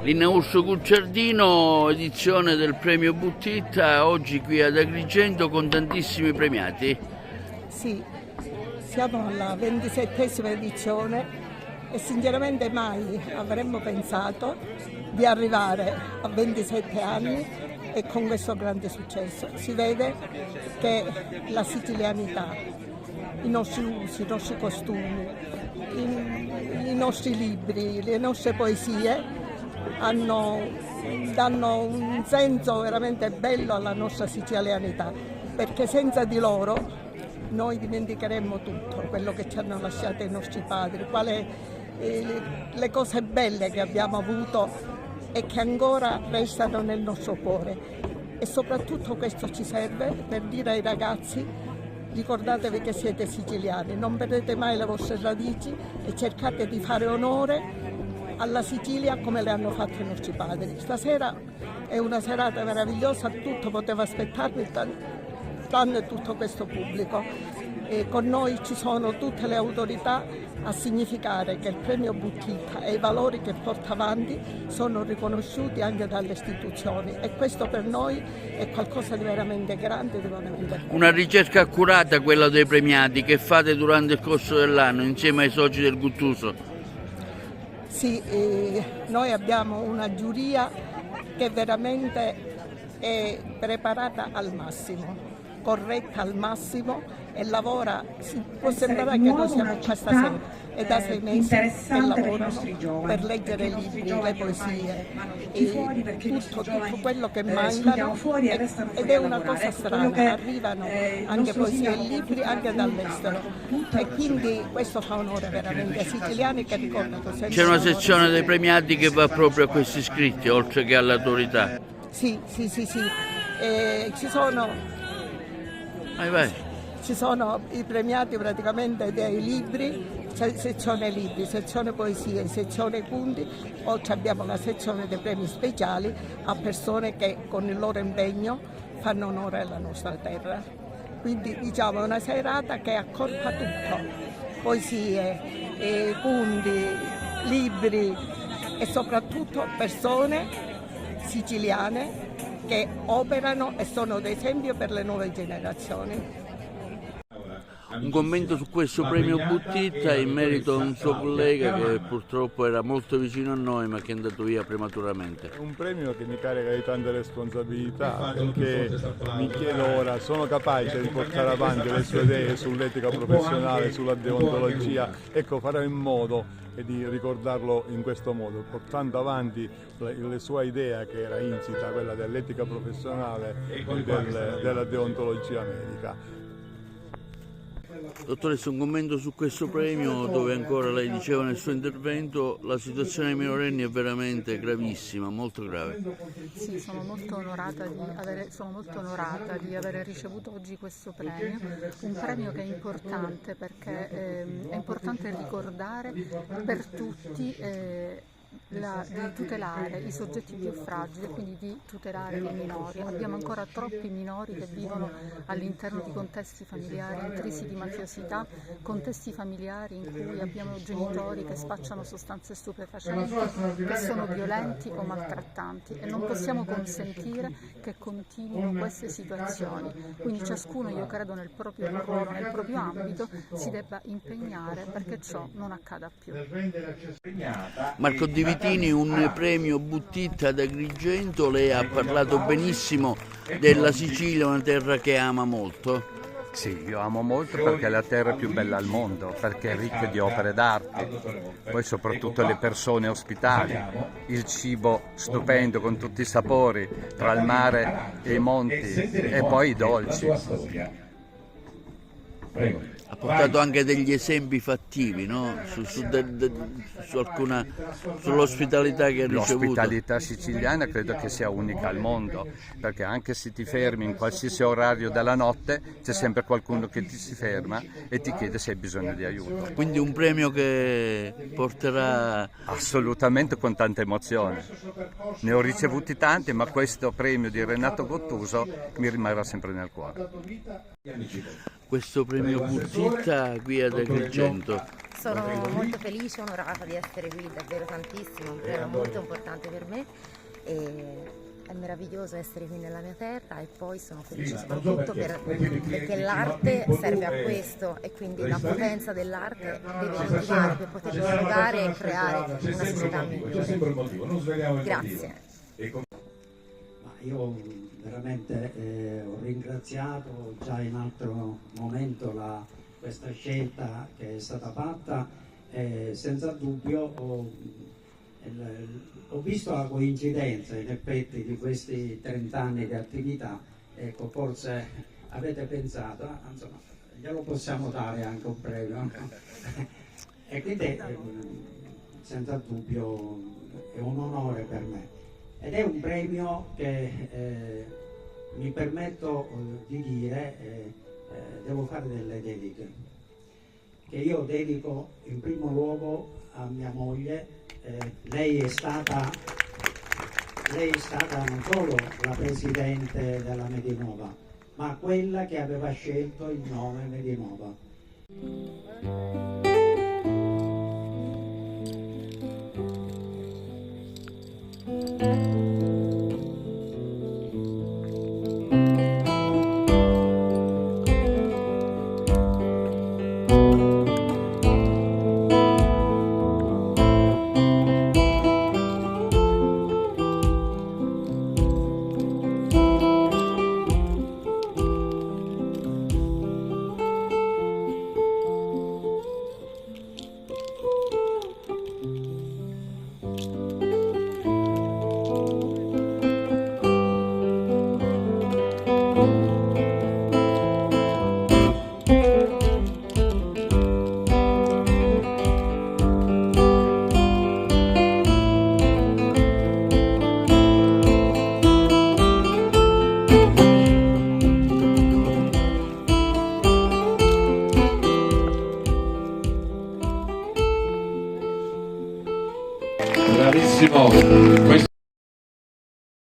Linnaurso Gucciardino, edizione del premio Buttitta, oggi qui ad Agrigento con tantissimi premiati. Sì, siamo alla 27esima edizione e sinceramente mai avremmo pensato di arrivare a 27 anni e con questo grande successo. Si vede che la sicilianità, i nostri usi, i nostri costumi, i nostri libri, le nostre poesie danno un senso veramente bello alla nostra sicilianità, perché senza di loro noi dimenticheremmo tutto quello che ci hanno lasciato i nostri padri, le cose belle che abbiamo avuto e che ancora restano nel nostro cuore. E soprattutto questo ci serve per dire ai ragazzi: ricordatevi che siete siciliani, non perdete mai le vostre radici e cercate di fare onore alla Sicilia come le hanno fatte i nostri padri. Stasera è una serata meravigliosa, tutto poteva aspettarmi, tranne tutto questo pubblico. E con noi ci sono tutte le autorità a significare che il premio Buttitta e i valori che porta avanti sono riconosciuti anche dalle istituzioni, e questo per noi è qualcosa di veramente grande, di veramente bello. Una ricerca accurata quella dei premiati che fate durante il corso dell'anno insieme ai soci del Guttuso. Sì, noi abbiamo una giuria che veramente è preparata al massimo, corretta al massimo e lavora. Può sembrare che noi siamo qua stasera, è da 6 mesi che lavorano per leggere i libri, le poesie e tutto quello che mancano, ed è una cosa strana, arrivano anche poesie e libri anche dall'estero, e quindi questo fa onore veramente ai siciliani che ricordano sempre. C'è una sezione dei premiati che va proprio a questi iscritti, oltre che all'autorità. Sì. Ci sono i premiati praticamente dei libri, c'è sezione libri, sezione poesie, sezione punti, oltre abbiamo la sezione dei premi speciali a persone che con il loro impegno fanno onore alla nostra terra. Quindi diciamo è una serata che accorpa tutto: poesie, punti, libri e soprattutto persone siciliane che operano e sono d'esempio per le nuove generazioni. Un commento su questo premio Buttitta in merito a un suo collega che purtroppo era molto vicino a noi ma che è andato via prematuramente. È un premio che mi carica di tante responsabilità, perché mi chiedo ora: sono capace di portare avanti le sue idee sull'etica professionale, sulla deontologia? Ecco, farò in modo di ricordarlo in questo modo, portando avanti la sua idea, che era insita, quella dell'etica professionale e della deontologia medica. Dottoressa, un commento su questo premio, dove ancora lei diceva nel suo intervento la situazione dei minorenni è veramente gravissima, molto grave. Sì, sono molto onorata di aver ricevuto oggi questo premio, un premio che è importante perché è importante ricordare per tutti di tutelare i soggetti più fragili, quindi di tutelare i minori. Abbiamo ancora troppi minori che vivono all'interno di contesti familiari intrisi di mafiosità, contesti familiari in cui abbiamo genitori che spacciano sostanze stupefacenti, che sono violenti o maltrattanti, e non possiamo consentire che continuino queste situazioni. Quindi ciascuno, io credo, nel proprio lavoro, nel proprio ambito, si debba impegnare perché ciò non accada più. Marco Di Vitini, un premio Buttitta ad Agrigento. Lei ha parlato benissimo della Sicilia, una terra che ama molto. Sì, io amo molto perché è la terra più bella al mondo, perché è ricca di opere d'arte, poi soprattutto le persone ospitali, il cibo stupendo con tutti i sapori, tra il mare e i monti, e poi i dolci. Ha portato anche degli esempi fattivi, no? Sull'ospitalità che ha ricevuto. L'ospitalità siciliana credo che sia unica al mondo, perché anche se ti fermi in qualsiasi orario della notte c'è sempre qualcuno che ti si ferma e ti chiede se hai bisogno di aiuto. Quindi un premio che porterà... Assolutamente, con tanta emozione. Ne ho ricevuti tanti, ma questo premio di Renato Guttuso mi rimarrà sempre nel cuore. questo premio Buttitta qui ad Agrigento. Sono molto felice e onorata di essere qui, davvero tantissimo, un premio molto importante per me e è meraviglioso essere qui nella mia terra e poi sono felice soprattutto perché l'arte serve a questo e quindi la potenza dell'arte deve continuare per poter dialogare e creare una società migliore. Grazie. Io veramente ho ringraziato già in altro momento questa scelta che è stata fatta e senza dubbio ho visto la coincidenza in effetti di questi 30 anni di attività, ecco, forse avete pensato, insomma, glielo possiamo dare anche un premio e quindi senza dubbio è un onore per me ed è un premio che mi permetto di dire devo fare delle dediche che io dedico in primo luogo a mia moglie. Lei è stata non solo la presidente della Medinova, ma quella che aveva scelto il nome Medinova. Bravissimo.